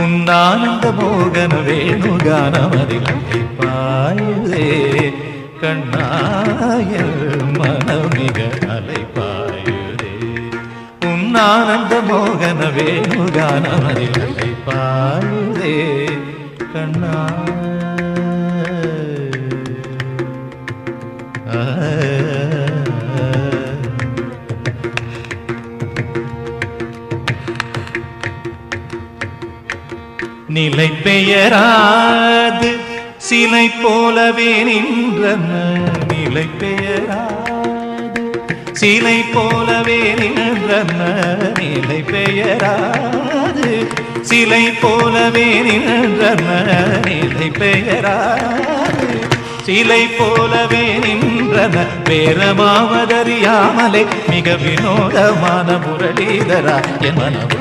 உன்னானந்த மோகன வேணுகானமதில் பாயுதே கண்ணாயல் மனமிக அலைப்பாயுதே. உன்னானந்த மோகன வேணுகானமதில் பாயுதே கண்ணா. நிலை பெயராது சிலை போலவே நின்றன. நிலை பெயராது சிலை போலவே நின்றன. நிலை பெயராது சிலை போலவே நின்றன. நிலை பெயராது சிலை போலவே நின்றன. பேரமாவதறியாமலே மிக வினோதமான முரளிதரா என் மனவ